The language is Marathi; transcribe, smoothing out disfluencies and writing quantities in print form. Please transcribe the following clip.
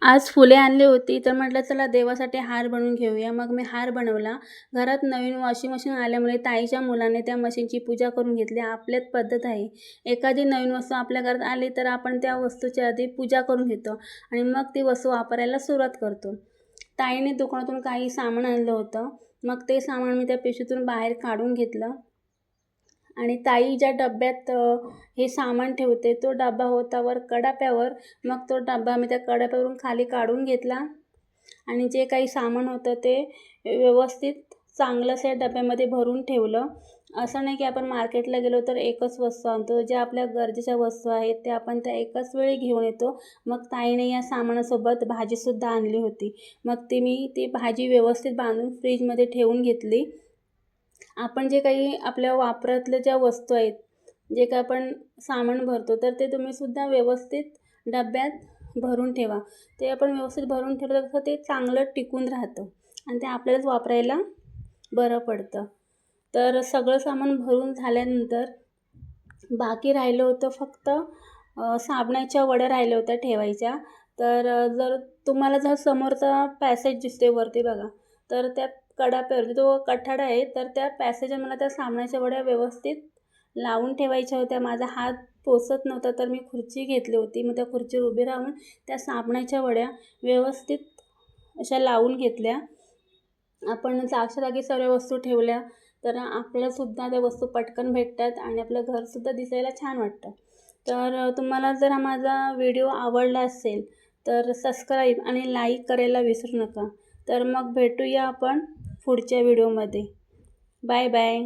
आज फुले आणली होती, तर म्हटलं चला देवासाठी हार बनवून घेऊया. मग मी हार बनवला. घरात नवीन वॉशिंग मशीन आल्यामुळे ताईच्या मुलाने त्या मशीनची पूजा करून घेतली. आपल्यात पद्धत आहे, एखादी नवीन वस्तू आपल्या घरात आली तर आपण त्या वस्तूची आधी पूजा करून घेतो आणि मग ती वस्तू वापरायला सुरुवात करतो. ताईने दुकानातून काही सामान आणलं होतं. मग ते सामान मी त्या पिशवीतून बाहेर काढून घेतलं आणि ताई ज्या डब्यात हे सामान ठेवते तो डबा होता वर कडाप्यावर. मग तो डबा मी त्या कडाप्यावरून खाली काढून घेतला आणि जे काही सामान होतं ते व्यवस्थित चांगलंसं या डब्यामध्ये भरून ठेवलं. असं नाही की आपण मार्केटला गेलो तर एकच वस्तू आणतो, ज्या आपल्या गरजेच्या वस्तू आहेत त्या आपण त्या एकाच वेळी घेऊन येतो. मग ताईने या सामानासोबत भाजीसुद्धा आणली होती. मग ती भाजी व्यवस्थित बांधून फ्रीजमध्ये ठेवून घेतली. आपण जे काही आपल्या वापरातल्या ज्या वस्तू आहेत, जे काही आपण सामान भरतो, तर ते तुम्हीसुद्धा व्यवस्थित डब्यात भरून ठेवा. ते आपण व्यवस्थित भरून ठेवलं तर ते चांगलं टिकून राहतं आणि ते आपल्यालाच वापरायला बरं पडतं. तर सगळं सामान भरून झाल्यानंतर बाकी राहिलं होतं फक्त साबणाच्या वड्या राहिल्या होत्या ठेवायच्या. तर जर तुम्हाला समोरचा पॅसेज दिसते वरती बघा, तर त्या कडाप्यावरती जो कठाडा आहे, तर त्या पॅसेजवर मला त्या साबणाच्या वड्या व्यवस्थित लावून ठेवायच्या होत्या. माझा हात पोचत नव्हता, तर मी खुर्ची घेतली होती. मग त्या खुर्चीवर उभी राहून त्या साबणाच्या वड्या व्यवस्थित अशा लावून घेतल्या. आपण जागच्या जागी सर्व वस्तू ठेवल्या तर आपल्यालासुद्धा त्या वस्तू पटकन भेटतात आणि आपलं घरसुद्धा दिसायला छान वाटतं. तर तुम्हाला जर हा माझा व्हिडिओ आवडला असेल तर सबस्क्राईब आणि लाईक करायला विसरू नका. तर मग भेटूया आपण पुढच्या व्हिडिओमध्ये. Bye bye.